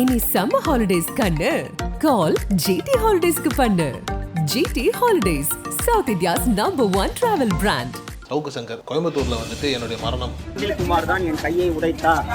இனி summer holidays கண்ணு கால் GT ஹாலிடேஸ்க்கு பண்ணு. GT holidays, south India's #1 travel brand. Savukku Shankar கோயம்புத்தூர்ல வந்துட்டு என்னுடைய மரணம், செந்தில்குமார் தான் என் கையை உடைத்தார்,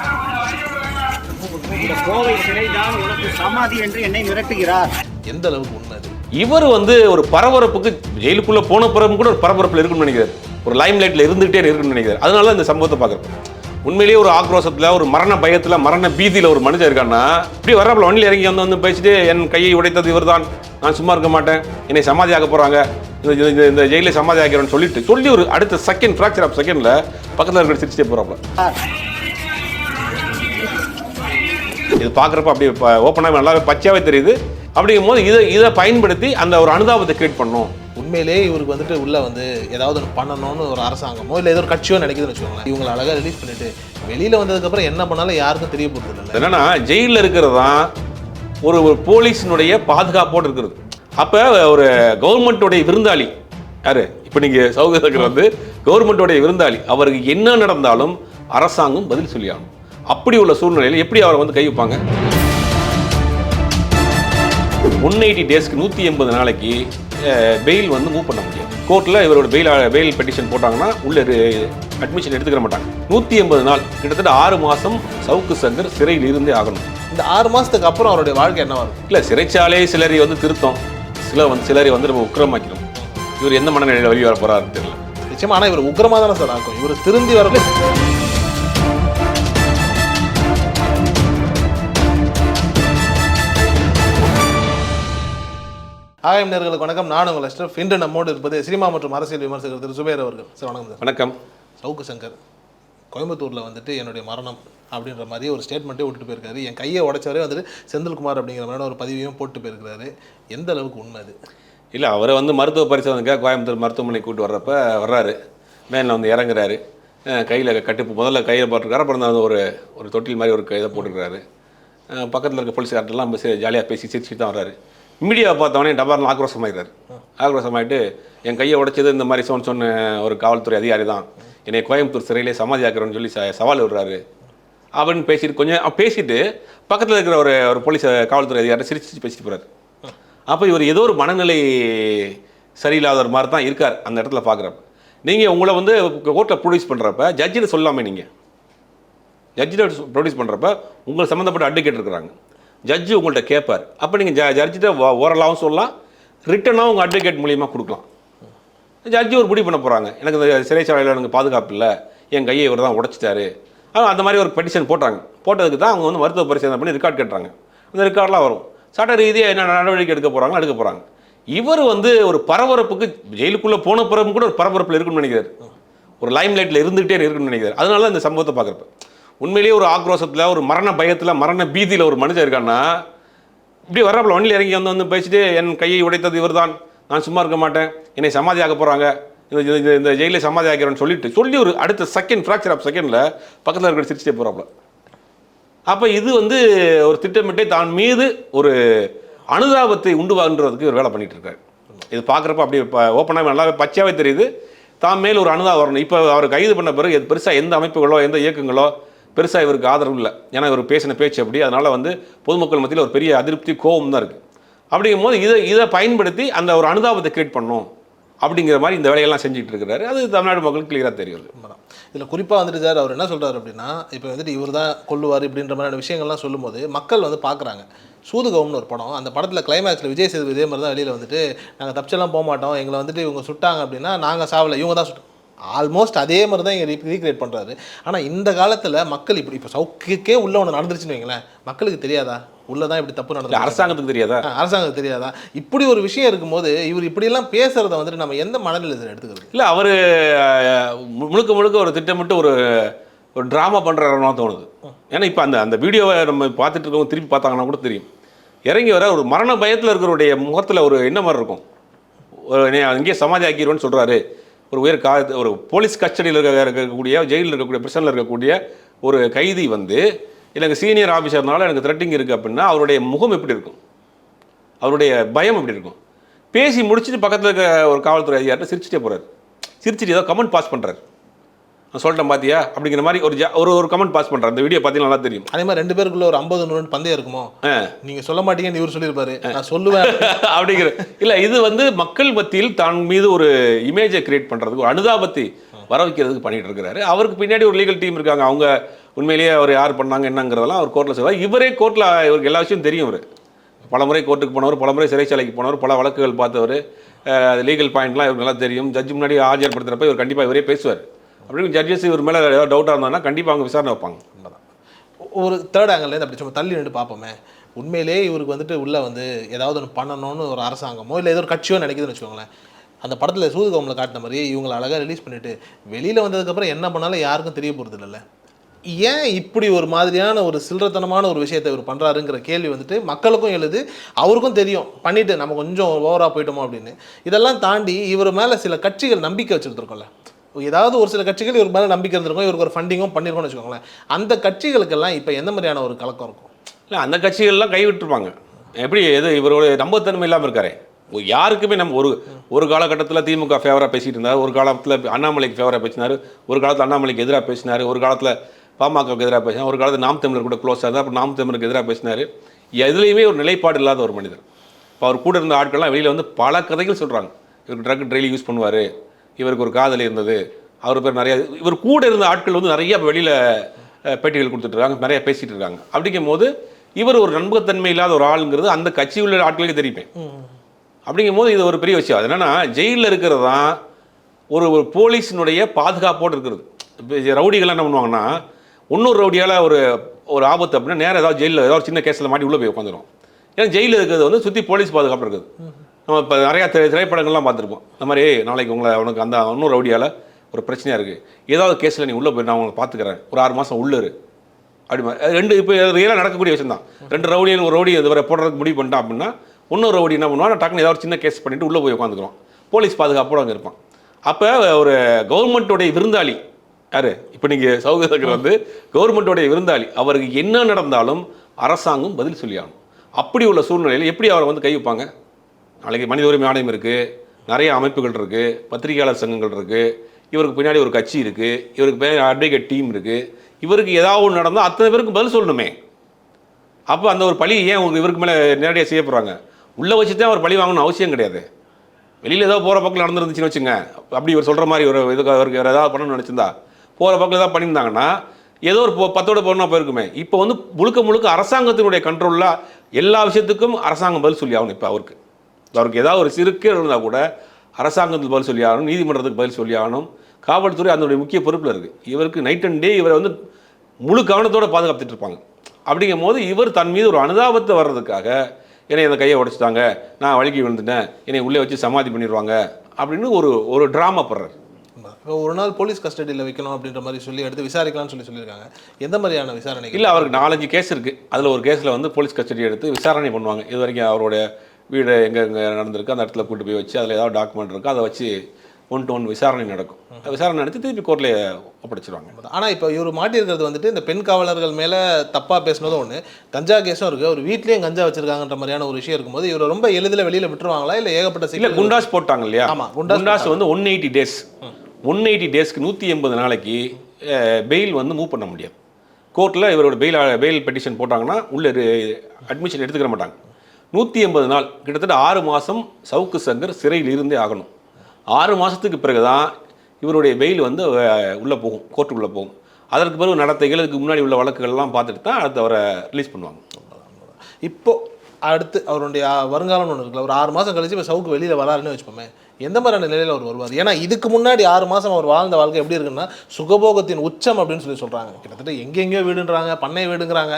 இந்த கோவை சிறைதான் உனக்கு சமாதி என்று என்னை மிரட்டுகிறார். எந்த அளவுக்கு உண்மை அது? இவர் ஒரு பரபரப்புக்கு ஜெயிலுக்குள்ள போன பிறகு கூட ஒரு பரபரப்புல இருக்குன்னு நினைக்கிறார், ஒரு லைம் லைட்ல இருந்துகிட்டே இருக்குன்னு நினைக்கிறார். அதனால இந்த சம்பவத்தை பார்க்குறேன். உண்மையிலேயே ஒரு ஆக்ரோஷத்துல, ஒரு மரண பயத்துல, மரண பீதியில ஒரு மனுஷன் இருக்கான்னா, இப்படி வர்றப்பல வண்டியில் இறங்கி வந்து பேசிட்டு என் கையை உடைத்தது இவர் தான், நான் சும்மா இருக்க மாட்டேன், என்னை சமாதியாக போறாங்க, இந்த ஜெயிலை சமாதி ஆகிறோன்னு சொல்லி ஒரு அடுத்த செகண்ட் ஃபிராக்சர் ஆஃப் செகண்ட்ல பக்கத்தில் இருக்கிற சிரிச்சிட்டே போறாப்ல. இது பார்க்குறப்ப அப்படி ஓப்பனாக நல்லாவே பச்சையாவே தெரியுது. அப்படிங்கும் போது இதை பயன்படுத்தி அந்த ஒரு அனுதாபத்தை கிரியேட் பண்ணும். உண்மையிலேயே இவருக்கு வந்துட்டு உள்ள வந்து ஏதாவது ஒன்று பண்ணணும்னு ஒரு அரசாங்கமோ இல்லை ஏதோ ஒரு கட்சியோ நினைக்குதுன்னு வச்சுக்கோங்களேன். இவங்களை அழகாக ரிலீஸ் பண்ணிட்டு வெளியில வந்ததுக்கப்புறம் என்ன பண்ணாலும் யாருக்கும் தெரிய போகிறது இல்லை. என்னன்னா ஜெயிலில் இருக்கிறது தான் ஒரு போலீஸினுடைய பாதுகாப்போடு இருக்கிறது. அப்போ ஒரு கவர்மெண்ட்டோடைய விருந்தாளி யாரு, இப்போ நீங்கள் சவுக்கு சங்கர் கவர்மெண்ட்டோடைய விருந்தாளி, அவருக்கு என்ன நடந்தாலும் அரசாங்கம் பதில் சொல்லி ஆகணும். அப்படி உள்ள சூழ்நிலையில் எப்படி அவரை கை வைப்பாங்க? 180 டேஸ்க்கு 180 நாளைக்கு பெயில் மூவ் பண்ண முடியாது. கோர்ட்டில் இவரோட பெயில் பெட்டிஷன் போட்டாங்கன்னா உள்ள அட்மிஷன் எடுத்துக்கிற மாட்டாங்க. 180 நாள், கிட்டத்தட்ட 6 மாதம் சவுக்கு சங்கர் சிறையில் இருந்தே ஆகணும். இந்த 6 மாதத்துக்கு அப்புறம் அவருடைய வாழ்க்கை என்னவா இருக்கும்? இல்லை, சிறைச்சாலே சிலரை திருத்தம், சிலரை நம்ம உக்கிரமாக்கணும். இவர் எந்த மனநிலையில் வெளியே வர போறாருன்னு தெரியல. நிச்சயமா. ஆனால் இவர் உக்கிரமாக தானே சார் ஆக்கும். இவர் திருந்தி வர ஆயம் நேர்களுக்கு வணக்கம். நான் உங்கள் அஷ்ரஃப். இன்று நம்மோடு இருப்பது சினிமா மற்றும் அரசியல் விமர்சகர் திரு சுபேர் அவர்கள். சார் வணக்கம் சார். வணக்கம். சவுக்கு சங்கர் கோயம்புத்தூரில் என்னுடைய மரணம் அப்படின்ற மாதிரி ஒரு ஸ்டேட்மெண்ட்டே விட்டுட்டு போயிருக்காரு. என் கையை உடைச்சவரே செந்தில்குமார் அப்படிங்கிற மாதிரி ஒரு பதிவையும் போட்டு போயிருக்கிறாரு. எந்த அளவுக்கு உண்மை அது? இல்லை, அவரை மருத்துவ பரிசோதனைக்காக கோயம்புத்தூர் மருத்துவமனை கூட்டு வர்றாரு. மேலில் இறங்குறாரு. கையில் முதல்ல கையில் போட்டிருக்காரு. அப்புறம் ஒரு தொட்டில் மாதிரி ஒரு இதை போட்டுருக்காரு. பக்கத்தில் இருக்க போலீஸ்கார்ட்டெல்லாம் ஜாலியாக பேசி சிரிச்சுட்டு தான் வர்றாரு. மீடியாவை பார்த்தவொடனே டபார்னு ஆக்ரோஷமாயிட்டு என் கையை உடைச்சது இந்த மாதிரி சொன்ன ஒரு காவல்துறை அதிகாரி தான், என்னை கோயம்புத்தூர் சிறையிலே சமாதி ஆக்கிறோன்னு சொல்லி சவால் விடுறாரு அப்படின்னு பேசிட்டு பக்கத்தில் இருக்கிற ஒரு போலீஸ் காவல்துறை அதிகாரி சிரிச்சு பேசிட்டு போகிறார். அப்போ இவர் ஏதோ ஒரு மனநிலை சரியில்லாத ஒரு மாதிரி தான் இருக்கார் அந்த இடத்துல பார்க்குறப்ப. நீங்கள் உங்களை கோர்ட்டில் ப்ரொடியூஸ் பண்ணுறப்ப ஜட்ஜில் சொல்லாமல், நீங்கள் ஜட்ஜில் ப்ரொடியூஸ் பண்ணுறப்ப உங்களுக்கு சம்மந்தப்பட்ட அட்வொகேட் இருக்கிறாங்க. ஜட்ஜு உங்கள்கிட்ட கேட்பார். அப்போ நீங்கள் ஜட்ஜிட்ட ஓரலாகவும் சொல்லலாம், ரிட்டனாகவும் உங்கள் அட்வொகேட் மூலியமாக கொடுக்கலாம். ஜட்ஜி ஒரு முடிவு பண்ண போகிறாங்க, எனக்கு இந்த சிறைச்சாலையில் எனக்கு பாதுகாப்பு இல்லை, என் கையை இவர் தான் உடைச்சிட்டாரு, அந்த மாதிரி ஒரு பெட்டிஷன் போட்டதுக்கு தான் அவங்க மருத்துவ பரிசோதனை பண்ணி ரெக்கார்ட் கேட்டுறாங்க. அந்த ரெக்கார்டெலாம் வரும். சட்ட ரீதியாக என்ன நடவடிக்கை எடுக்க போகிறாங்க. இவர் ஒரு பரபரப்புக்கு ஜெயிலுக்குள்ளே போன பிறகு கூட ஒரு பரபரப்பில் இருக்குன்னு நினைக்கிறார், ஒரு லைம் லைட்டில் இருந்துகிட்டே இருக்குன்னு நினைக்கிறார். அதனால இந்த சம்பவத்தை பார்க்குறப்ப உண்மையிலேயே ஒரு ஆக்ரோஷத்தில், ஒரு மரண பயத்தில், மரண பீதியில் ஒரு மனுஷன் இருக்கான்னா, இப்படி வர்றப்பல வண்டியில் இறங்கி வந்து பேசிட்டு என் கையை உடைத்தது இவர் தான், நான் சும்மா இருக்க மாட்டேன், என்னை சமாதி ஆக போகிறாங்க, இந்த ஜெயிலை சமாதி ஆகிறோன்னு சொல்லி ஒரு அடுத்த செகண்ட் ஃபிராக்சர் ஆஃப் செகண்டில் பக்கத்தில் இருக்கிற சிரிச்சிட்டே போகிறாப்புல. அப்போ இது ஒரு திட்டமிட்டே தான் மீது ஒரு அனுதாபத்தை உண்டுவான்றதுக்கு ஒரு வேலை பண்ணிட்டு இருக்காரு. இது பார்க்குறப்ப அப்படி ஓப்பனாக நல்லாவே பச்சையாகவே தெரியுது. தான் மேல் ஒரு அனுதாபம் வரணும். இப்போ அவர் கைது பண்ண பிறகு பெருசாக எந்த அமைப்புகளோ எந்த இயக்கங்களோ பெருசாக இவருக்கு ஆதரவு இல்லை. ஏன்னா இவர் பேசின பேச்சு அப்படி. அதனால் பொதுமக்கள் மத்தியில் ஒரு பெரிய அதிருப்தி, கோபம் தான் இருக்குது. அப்படிங்கும் போது இதை பயன்படுத்தி அந்த ஒரு அனுதாபத்தை கிரியேட் பண்ணணும் அப்படிங்கிற மாதிரி இந்த வேலையெல்லாம் செஞ்சுட்டு இருக்கிறாரு. அது தமிழ்நாடு மக்களுக்கு கிளியராக தெரியுது. இதில் குறிப்பாக சார் அவர் என்ன சொல்கிறார் அப்படின்னா, இப்போ இவர் தான் கொல்லுவார் இப்படின்ற மாதிரியான விஷயங்கள்லாம் சொல்லும்போது மக்கள் பார்க்குறாங்க. சூதுகவும்னு ஒரு படம், அந்த படத்தில் கிளைமேக்ஸில் விஜய் சேதுபதி இதே மாதிரி தான் வெளியில் நாங்கள் தப்பிச்செல்லாம் போக மாட்டோம், எங்களை இவங்க சுட்டாங்க அப்படின்னா நாங்கள் சாவலை, இவங்க தான் சுட்டோம், ஆல்மோஸ்ட் அதே மாதிரி தான் இங்கே ரீக்ரியேட் பண்ணுறாரு. ஆனால் இந்த காலத்தில் மக்கள் இப்போ சவுக்குக்கே உள்ள ஒன்று நடந்துருச்சுன்னு வைங்களேன், மக்களுக்கு தெரியாதா உள்ளதான் இப்படி தப்பு நடந்தது? அரசாங்கத்துக்கு தெரியாதா? இப்படி ஒரு விஷயம் இருக்கும்போது இவர் இப்படியெல்லாம் பேசுறத நம்ம எந்த மனநிலையில் எடுத்துக்கிறது? இல்லை, அவர் முழுக்க ஒரு திட்டமிட்டு ஒரு ட்ராமா பண்ணுறாருன்னா தோணுது. ஏன்னா இப்போ அந்த வீடியோவை நம்ம பார்த்துட்டு இருக்கவங்க திருப்பி பார்த்தாங்கன்னா கூட தெரியும், இறங்கி வர ஒரு மரண பயத்தில் இருக்கிறவருடைய முகத்தில் ஒரு என்ன மாதிரி இருக்கும், அங்கேயே சமாதி ஆக்கிடுவோன்னு சொல்கிறாரு. ஒரு போலீஸ் கஸ்டடியில் இருக்கக்கூடிய, ஜெயிலில் இருக்கக்கூடிய, பிரிசனில் இருக்கக்கூடிய ஒரு கைதி எனக்கு சீனியர் ஆஃபீஸர்னால எனக்கு த்ரெட்டிங் இருக்குது அப்படின்னா அவருடைய முகம் எப்படி இருக்கும், அவருடைய பயம் எப்படி இருக்கும்? பேசி முடிச்சுட்டு பக்கத்தில் இருக்க ஒரு காவல்துறை அதிகாரிட்ட சிரிச்சுட்டே போகிறார், சிரிச்சுட்டு ஏதோ கமெண்ட் பாஸ் பண்ணுறாரு. நான் சொல்லிட்டேன் பாத்தியா அப்படிங்கிற மாதிரி ஒரு கமெண்ட் பாஸ் பண்றாரு. அந்த வீடியோ பார்த்தீங்கன்னா நல்லா தெரியும். அதே மாதிரி 2 பேருக்குள்ள ஒரு 50-100 பந்தயம் இருக்குமோ, நீங்க சொல்ல மாட்டீங்கன்னு இவர் சொல்லியிருப்பாரு, நான் சொல்லுவேன் அப்படிங்கிற இல்ல, இது வந்து மக்கள் மத்தியில் தான் மீது ஒரு இமேஜை கிரியேட் பண்றதுக்கு, ஒரு அனுதாபத்தை வர வைக்கிறதுக்கு பண்ணிட்டு இருக்கிறாரு. அவருக்கு பின்னாடி ஒரு லீகல் டீம் இருக்காங்க. அவங்க உண்மையிலேயே அவர் யார் பண்ணாங்க என்னங்கிறதெல்லாம் அவர் கோர்ட்டில் சொல்லுவார். இவரே கோர்ட்டில் இவருக்கு எல்லா விஷயம் தெரியும். அவர் பலமுறை கோர்ட்டுக்கு போனவர், பலமுறை சிறைச்சாலைக்கு போனவர், பல வழக்குகள் பார்த்தவர், லீகல் பாயிண்ட்லாம் இவருக்கு நல்லா தெரியும். ஜட்ஜ் முன்னாடி ஆஜர்படுத்துறப்ப இவர் கண்டிப்பாக இவரே பேசுவார். அப்படின்னு ஜட்ஜஸ் இவர் மேலே ஏதாவது டவுட்டாக இருந்தாங்கன்னா கண்டிப்பாக அவங்க விசாரணை வைப்பாங்க. ஒரு தேர்ட் ஆங்கிள்லேருந்து அப்படி சும்மா தள்ளி நின்று பார்ப்போமே, உண்மையிலேயே இவருக்கு வந்துட்டு உள்ளே வந்து ஏதாவது ஒன்று பண்ணணும்னு ஒரு அரசாங்கமோ இல்லை ஏதோ ஒரு கட்சியோ நினைக்குதுன்னு வச்சுக்கோங்களேன். அந்த படத்தில் சூதுகோமில் காட்டின மாதிரி இவங்களை அழகாக ரிலீஸ் பண்ணிவிட்டு வெளியில் வந்ததுக்கப்புறம் என்ன பண்ணாலும் யாருக்கும் தெரிய போகிறது இல்லைல்ல. ஏன் இப்படி ஒரு மாதிரியான ஒரு சில்லறத்தனமான ஒரு விஷயத்தை இவர் பண்ணுறாருங்கிற கேள்வி வந்துட்டு மக்களுக்கும் எழுது, அவருக்கும் தெரியும் பண்ணிவிட்டு நம்ம கொஞ்சம் ஓவராக போயிட்டோமோ அப்படின்னு. இதெல்லாம் தாண்டி இவர் மேலே சில கட்சிகள் நம்பிக்கை வச்சுருந்துருக்கோம்ல, ஏதாவது ஒரு சில கட்சிகள் இவருக்கு மேலே நம்பிக்கை இருந்திருக்கும், இவருக்கு ஒரு ஃபண்டிங்கும் பண்ணியிருக்கோம்னு வச்சுக்கோங்களேன். அந்த கட்சிகளுக்கெல்லாம் இப்போ எந்த மாதிரியான ஒரு கலக்கம் இருக்கும்? இல்லை, அந்த கட்சிகள்லாம் கைவிட்டுருப்பாங்க. எப்படி எது இவரோட நம்பத்தன்மை இல்லாமல் இருக்காரு. யாருக்குமே நம்ம ஒரு காலகட்டத்தில் திமுக ஃபேவராக பேசிகிட்டு இருந்தார், ஒரு காலத்தில் அண்ணாமலைக்கு ஃபேவராக பேசினார், ஒரு காலத்தில் அண்ணாமலைக்கு எதிராக பேசினார், ஒரு காலத்தில் பாமகவுக்கு எதிராக பேசினார், ஒரு காலத்தில் நாம் தமிழர் கூட க்ளோஸாக இருந்தால் அப்புறம் நாம் தமிழருக்கு எதிராக பேசினார். எதுலேயுமே ஒரு நிலைப்பாடு இல்லாத ஒரு மனிதர். இப்போ அவர் கூட இருந்த ஆட்கள்லாம் வெளியில் வந்து பல கதைகள் சொல்கிறாங்க. இவருக்கு ட்ரக் டெய்லி யூஸ் பண்ணுவார், இவருக்கு ஒரு காதலி இருந்தது, அவர் பேர் நிறையா, இவர் கூட இருந்த ஆட்கள் வந்து நிறைய வெளியில் பேட்டிகள் கொடுத்துட்ருக்காங்க, நிறையா பேசிகிட்டு இருக்காங்க. அப்படிங்கும் போது இவர் ஒரு நம்பகத்தன்மை இல்லாத ஒரு ஆளுங்கிறது அந்த கட்சி உள்ள ஆட்களுக்கு தெரிவிப்பேன். அப்படிங்கும் போது இது ஒரு பெரிய விஷயம். அது என்னென்னா, ஜெயிலில் இருக்கிறது தான் ஒரு போலீஸினுடைய பாதுகாப்போடு இருக்கிறது. இப்போ ரவுடிகள்லாம் என்ன பண்ணுவாங்கன்னா, இன்னொரு ரவுடியால் ஒரு ஆபத்து அப்படின்னா நேரம் ஏதாவது ஜெயிலில் ஏதாவது சின்ன கேஸில் மாட்டி உள்ளே போய் உட்காந்துரும். ஏன்னா ஜெயிலில் இருக்கிறது வந்து சுற்றி போலீஸ் பாதுகாப்பு இருக்குது. நம்ம இப்போ நிறையா திரைப்படங்கள்லாம் பார்த்துருப்போம். இந்த மாதிரி நாளைக்கு உனக்கு அந்த இன்னொரு ரவுடியால் ஒரு பிரச்சனையாக இருக்குது, ஏதாவது கேஸில் நீ உள்ளே போய் நான் உங்களை பார்த்துக்கிறேன், ஒரு 6 மாதம் உள்ளரு அப்படி இப்போ ரியலாக நடக்கக்கூடிய விஷயம் தான். 2 ரவுடியில் ஒரு ரவுடி இது வரை போடுறதுக்கு முடிவு பண்ணிட்டான் அப்படின்னா இன்னொரு ரவுடி என்ன பண்ணுவான், டக்குன்னு ஏதாவது சின்ன கேஸ் பண்ணிவிட்டு உள்ளே போய் உட்காந்துக்கிறோம், போலீஸ் பாதுகாப்போடு அங்கே இருப்பான். அப்போ ஒரு கவர்மெண்ட்டோடைய விருந்தாளி யார், இப்போ நீங்கள் சௌகரியர்கள் வந்து கவர்மெண்ட்டோடைய விருந்தாளி, அவருக்கு என்ன நடந்தாலும் அரசாங்கம் பதில் சொல்லியாகணும். அப்படி உள்ள சூழ்நிலையில் எப்படி அவரை வந்து கை வைப்பாங்க? நாளைக்கு மனித உரிமை ஆணையம் இருக்குது, நிறைய அமைப்புகள் இருக்குது, பத்திரிகையாளர் சங்கங்கள் இருக்குது, இவருக்கு பின்னாடி ஒரு கட்சி இருக்குது, இவருக்கு பின்னாடி அட்வொகேட் டீம் இருக்குது. இவருக்கு ஏதாவது ஒன்று நடந்தால் அத்தனை பேருக்கு பதில் சொல்லணுமே. அப்போ அந்த ஒரு பழி ஏன் இவருக்கு மேலே நேரடியாக செய்யப்படுறாங்க? உள்ளே வச்சு தான் அவர் பழி வாங்கணும்னு அவசியம் கிடையாது. வெளியில் ஏதாவது போகிற பக்கம் நடந்துருந்துச்சுன்னு வச்சுங்க, அப்படி இவர் சொல்கிற மாதிரி ஒரு இதுக்கு அவருக்கு ஏதாவது பண்ணணும்னு நினச்சிருந்தா போகிற பக்கம் ஏதாவது பண்ணியிருந்தாங்கன்னா ஏதோ ஒரு 10ஓட போனா போயிருக்குமே. இப்போ வந்து முழுக்க அரசாங்கத்தினுடைய கண்ட்ரோலில் எல்லா விஷயத்துக்கும் அரசாங்கம் பதில் சொல்லி ஆகணும். இப்போ அவருக்கு ஏதாவது ஒரு சிறுக்கே இருந்தால் கூட அரசாங்கத்துக்கு பதில் சொல்லி ஆகணும், நீதிமன்றத்துக்கு பதில் சொல்லி ஆகணும், காவல்துறை அதனுடைய முக்கிய பொறுப்பில் இருக்குது. இவருக்கு நைட் அண்ட் டே இவரை வந்து முழு கவனத்தோடு பாதுகாத்துட்டு இருப்பாங்க. அப்படிங்கும் போது இவர் தன் மீது ஒரு அனுதாபத்தை வர்றதுக்காக என்னை அந்த கையை உடைச்சிட்டாங்க, நான் வழுக்கி விழுந்துட்டேன், என்னை உள்ளே வச்சு சமாதி பண்ணிடுவாங்க அப்படின்னு ஒரு ட்ராமா போடுறாரு. இப்போ ஒரு நாள் போலீஸ் கஸ்டடியில் வைக்கணும் அப்படின்ற மாதிரி சொல்லி எடுத்து விசாரிக்கலாம்னு சொல்லியிருக்காங்க. எந்த மாதிரியான விசாரணை? இல்லை, அவருக்கு 4-5 கேஸ் இருக்குது. அதில் ஒரு கேஸில் வந்து போலீஸ் கஸ்டடி எடுத்து விசாரணை பண்ணுவாங்க. இது வரைக்கும் அவருடைய வீடு எங்கே நடந்திருக்கு அந்த இடத்துல கூட்டு போய் வச்சு அதில் ஏதாவது டாக்குமெண்ட் இருக்குது, அதை வச்சு 1-to-1 விசாரணை நடக்கும். விசாரணை நடத்தி திருப்பி கோர்ட்டில் ஒப்படைச்சிருவாங்க. ஆனால் இப்போ இவர் மாட்டியிருக்கிறது வந்துட்டு இந்த பெண் காவலர்கள் மேலே தப்பாக பேசினதும் ஒன்று, கஞ்சா கேஸும் இருக்குது, ஒரு வீட்லேயும் கஞ்சா வச்சிருக்காங்கன்ற மாதிரியான ஒரு விஷயம் இருக்கும்போது இவர் ரொம்ப எளிதில் வெளியில் விட்டுருவாங்களா இல்லை ஏகப்பட்ட இல்லை குண்டாஸ் போட்டாங்க இல்லையா? ஆமாம், குண்டாஸ் வந்து 180 டேஸ் 180 டேஸ்க்கு 180 நாளைக்கு பெயில் வந்து மூவ் பண்ண முடியாது. கோர்ட்டில் இவரோட பெயில் பெட்டிஷன் போட்டாங்கன்னா உள்ளே அட்மிஷன் எடுத்துக்கிற மாட்டாங்க. 180 நாள் கிட்டத்தட்ட 6 மாதம் சவுக்கு சங்கர் சிறையில் இருந்தே ஆகணும். 6 மாதத்துக்கு பிறகு தான் இவருடைய பெயில் வந்து உள்ளே போகும், கோர்ட்டுக்குள்ளே போகும். அதற்கு பிறகு நடத்தைகள் இதுக்கு முன்னாடி உள்ள வழக்குகள்லாம் பார்த்துட்டு தான் அடுத்து அவரை ரிலீஸ் பண்ணுவாங்க. இப்போது அடுத்து அவருடைய வருங்காலம்னு ஒன்று இருக்குல்ல, ஒரு 6 மாதம் கழிச்சு இப்போ சவுக்கு வெளியில் வராருன்னு வச்சுப்போமே, எந்த மாதிரியான நிலையில் அவர் வருவார்? ஏன்னா இதுக்கு முன்னாடி 6 மாதம் அவர் வாழ்ந்த வாழ்க்கை எப்படி இருக்குன்னா சுகபோகத்தின் உச்சம் அப்படின்னு சொல்கிறாங்க. கிட்டத்தட்ட எங்கெங்கேயோ வீடுன்றாங்க, பண்ணை வீடுங்கிறாங்க.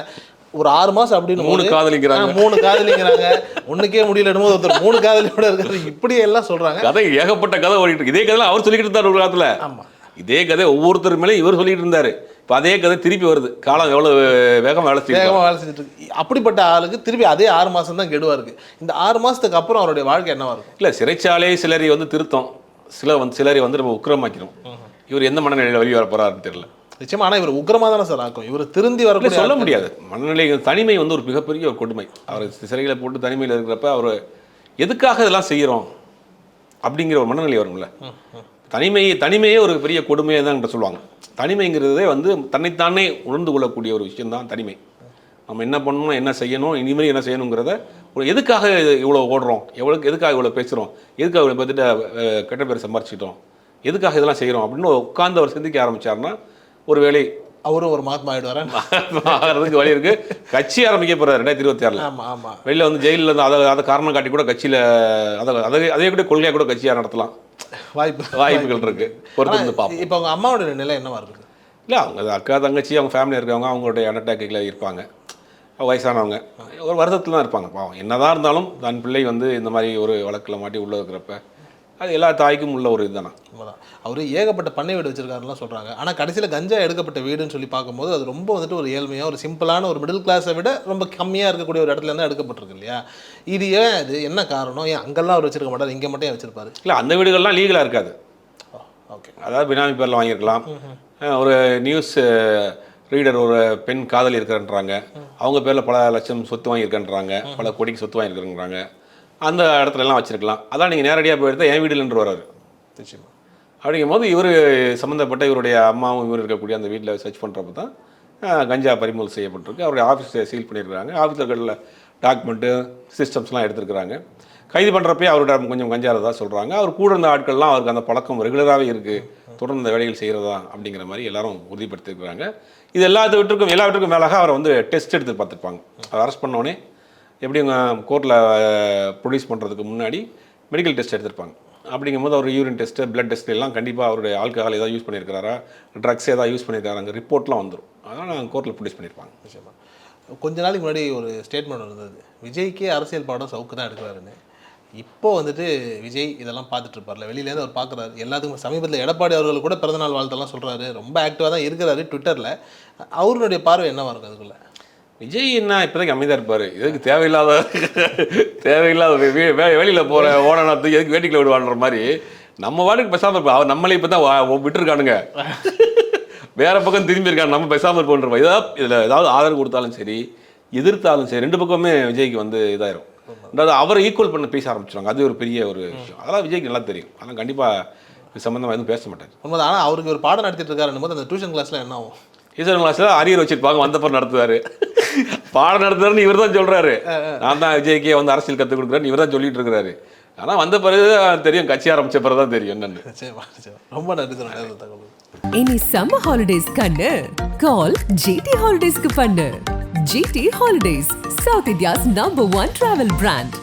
ஒரு 6 மாதம் அப்படின்னு 3 காதலிங்கிறாங்க, ஒன்றுக்கே முடியல என்னமோ ஒருத்தர் 3 காதலியோட இருக்கிறது, இப்படி எல்லாம் சொல்கிறாங்க. கதை ஏகப்பட்ட கதை ஓடிட்டு இருக்கு. இதே கதை அவர் சொல்லிக்கிட்டு இருந்தார் ஒரு காலத்தில். ஆமாம், இதே கதை ஒவ்வொருத்தர் மேலே இவர் சொல்லிட்டு இருந்தார். இப்போ அதே கதை திருப்பி வருது. காலம் எவ்வளோ வேகமாக வேலை செஞ்சுட்டு இருக்கு. அப்படிப்பட்ட ஆளுக்கு திருப்பி அதே 6 மாதம் தான் கெடுவாக இருக்குது. இந்த 6 மாதத்துக்கு அப்புறம் அவருடைய வாழ்க்கை என்னவா இருக்கும்? இல்லை, சிறைச்சாலை சிலரை வந்து திருத்தம், சிலரை வந்து நம்ம உக்கிரமாக்கிறோம். இவர் எந்த மனநிலையில் வெளியே வர போகிறாருன்னு தெரியல. நிச்சயமா. ஆனால் இவர் உக்கிரமாக தானே சார் ஆக்கும். இவர் திருந்தி வரக்கூடிய சொல்ல முடியாது. மனநிலை தனிமை வந்து ஒரு மிகப்பெரிய ஒரு கொடுமை. அவர் சிறைகளை போட்டு தனிமையில் இருக்கிறப்ப அவர் எதுக்காக இதெல்லாம் செய்கிறோம் அப்படிங்கிற ஒரு மனநிலை வரும்ல. தனிமையே ஒரு பெரிய கொடுமையை தான் சொல்லுவாங்க. தனிமைங்கிறதே வந்து தன்னைத்தானே உணர்ந்து கொள்ளக்கூடிய ஒரு விஷயம்தான் தனிமை. நம்ம என்ன பண்ணணும், என்ன செய்யணும், இனிமேல் என்ன செய்யணுங்கிறத எதுக்காக இவ்வளோ ஓடுறோம், எதுக்காக இவ்வளோ பேசுகிறோம், எதுக்காக இவ்வளோ பார்த்துட்டு கெட்ட பேர் சம்பாரிச்சிட்டோம், எதுக்காக இதெல்லாம் செய்கிறோம் அப்படின்னு உட்காந்து அவர் சிந்திக்க ஆரம்பித்தார்னா ஒரு வேலை அவரும் ஒரு மகாத்மா ஆகிறதுக்கு வழி இருக்குது. கட்சி ஆரம்பிக்க போகிறார் 2026. ஆமாம் ஆமாம். வெளியில் வந்து ஜெயிலில் இருந்து அதை காரணம் காட்டி கூட கட்சியில் அதே கூட கொள்கையாக கூட கட்சியாக நடத்தலாம் வாய்ப்புகள் இருக்குது. பொறுத்து வந்து பார்ப்போம். இப்போ அவங்க அம்மாவோட நிலை என்னவா இருக்குது? இல்லை, அவங்க அக்கா தங்கச்சி அவங்க ஃபேமிலி இருக்கவங்க அவங்களுடைய அண்டர்டேக்கில் இருப்பாங்க. வயசானவங்க ஒரு வருத்தத்தில் தான் இருப்பாங்க. பாவம் என்னதான் இருந்தாலும் தன் பிள்ளை வந்து இந்த மாதிரி ஒரு வழக்கில் மாட்டி உள்ள இருக்கிறப்ப அது எல்லா தாய்க்கும் உள்ள ஒரு இதுதானா. அவர் ஏகப்பட்ட பண்ணை வீடு வச்சிருக்காருலாம் சொல்கிறாங்க. ஆனால் கடைசியில் கஞ்சா எடுக்கப்பட்ட வீடுன்னு சொல்லி பார்க்கும்போது அது ரொம்ப வந்துட்டு ஒரு ஏழ்மையாக ஒரு சிம்பிளான ஒரு மிடில் கிளாஸை விட ரொம்ப கம்மியாக இருக்கக்கூடிய ஒரு இடத்துல தான் எடுக்கப்பட்டிருக்கு இல்லையா? இது ஏன், அது என்ன காரணம்? ஏன் அங்கெல்லாம் அவர் வச்சிருக்க மாட்டார், இங்கே மட்டும் ஏன் வச்சிருப்பாரு? இல்லை, அந்த வீடுகள்லாம் லீகலாக இருக்காது. ஓகே, அதாவது பினாமி பேரில் வாங்கியிருக்கலாம். ஒரு நியூஸ் ரீடர் ஒரு பெண் காதலி இருக்கிறன்றாங்க, அவங்க பேரில் பல லட்சம் சொத்து வாங்கியிருக்கன்றாங்க, பல கோடிக்கு சொத்து வாங்கியிருக்கிறேங்கிறாங்க. அந்த இடத்துலலாம் வச்சுருக்கலாம். அதான் நீங்கள் நேரடியாக போய் எடுத்தால் என் வீடுலன்று வராரு நிச்சயமாக. அப்படிங்கும் போது இவர் சம்மந்தப்பட்ட இவருடைய அம்மாவும் இவர் இருக்கக்கூடிய அந்த வீட்டில் சர்ச் பண்ணுறப்ப தான் கஞ்சா பறிமுதல் செய்யப்பட்டிருக்கு. அவருடைய ஆஃபீஸை சீல் பண்ணியிருக்கிறாங்க. ஆஃபீஸில் இருக்கிற டாக்குமெண்ட்டு சிஸ்டம்ஸ்லாம் எடுத்துருக்குறாங்க. கைது பண்ணுறப்பே அவரோட கொஞ்சம் கஞ்சா தான் சொல்கிறாங்க. அவர் கூட இருந்த ஆட்கள்லாம் அவருக்கு அந்த பழக்கம் ரெகுலராகவே இருக்குது, தொடர்ந்து அந்த வேலைகள் செய்கிறதா அப்படிங்கிற மாதிரி எல்லாரும் உறுதிப்படுத்திருக்கிறாங்க. இது எல்லாவற்றுக்கும் மேலாக அவரை வந்து டெஸ்ட் எடுத்து பார்த்துருப்பாங்க. அவர் அரெஸ்ட் பண்ணோடனே எப்படி கோர்ட்டில் ப்ரொடியூஸ் பண்ணுறதுக்கு முன்னாடி மெடிக்கல் டெஸ்ட் எடுத்திருப்பாங்க. அப்படிங்கும்போது அவர் யூரின் டெஸ்ட்டு, பிளட் டெஸ்ட் எல்லாம் கண்டிப்பாக அவருடைய ஆல்கஹால் ஏதாவது யூஸ் பண்ணியிருக்காரா, ட்ரக்ஸ் ஏதாவது யூஸ் பண்ணியிருக்காங்க, ரிப்போர்ட்லாம் வந்துடும். அதனால் நாங்கள் கோர்ட்டில் ப்ரொடியூஸ் பண்ணியிருப்பாங்க. நிச்சயமாக. கொஞ்ச நாளைக்கு முன்னாடி ஒரு ஸ்டேட்மெண்ட் இருந்தது, விஜய்க்கே அரசியல் பாடம் சவுக்கு தான் எடுக்கிறாருன்னு. இப்போ வந்துட்டு விஜய் இதெல்லாம் பார்த்துட்டு இருப்பார்ல, வெளியிலேருந்து அவர் பார்க்குறாரு. எல்லாத்துக்கும் சமீபத்தில் எடப்பாடி அவர்கள் கூட பிறந்தநாள் வாழ்த்தெல்லாம் சொல்கிறாரு. ரொம்ப ஆக்டிவாக தான் இருக்கிறாரு ட்விட்டரில். அவருடைய பார்வை என்னவாக இருக்கும் அதுக்குள்ளே? விஜய் என்ன இப்போதைக்கு அமைதியாக இருப்பார். எதுக்கு தேவையில்லாத வெளியில் போகிற ஓடனத்துக்கு எதுக்கு வேட்டிக்கில் விடுவான்ற மாதிரி நம்ம வாட்டுக்கு பேசாமல் இருப்போம். அவர் நம்மளே இப்போ தான் விட்டுருக்கானுங்க, வேற பக்கம் திரும்பியிருக்காங்க, நம்ம பேசாமல் இருப்போன்ற இதில் ஏதாவது ஆதரவு கொடுத்தாலும் சரி எதிர்த்தாலும் சரி ரெண்டு பக்கமே விஜய்க்கு வந்து இதாயிரும். அதாவது அவரை ஈக்குவல் பண்ண பேச ஆரம்பிச்சிடுவாங்க. அது ஒரு பெரிய ஒரு விஷயம். அதெல்லாம் விஜய்க்கு நல்லா தெரியும். ஆனால் கண்டிப்பாக இது சம்மந்தமாக எதுவும் பேச மாட்டார். உண்மைதான். ஆனால் அவருக்கு ஒரு பாடம் நடத்திட்டு இருக்காருன்னும் போது அந்த டியூஷன் கிளாஸில் என்ன ஆகும்? டியூஷன் கிளாஸில் அரியர் வச்சிருப்பாங்க, வந்தப்பறம் நடத்துவார். பாடம் நடத்துறாருன்னு இவர் தான் சொல்கிறாரு. நான் தான் விஜய்க்கே வந்து அரசியல் கற்றுக் கொடுக்குறேன்னு இவர் தான் சொல்லிட்டு இருக்கிறாரு. ஆனால் வந்த பிறகு தெரியும், கட்சி ஆரம்பிச்ச பிறகு தான் தெரியும் என்னன்னு. ரொம்ப நன்றி தகவல். இனி சம்மர் ஹாலிடேஸ் கண்ணு கால் ஜிடி ஹாலிடேஸ்க்கு பண்ணு. GT holidays, south India's number 1 travel brand.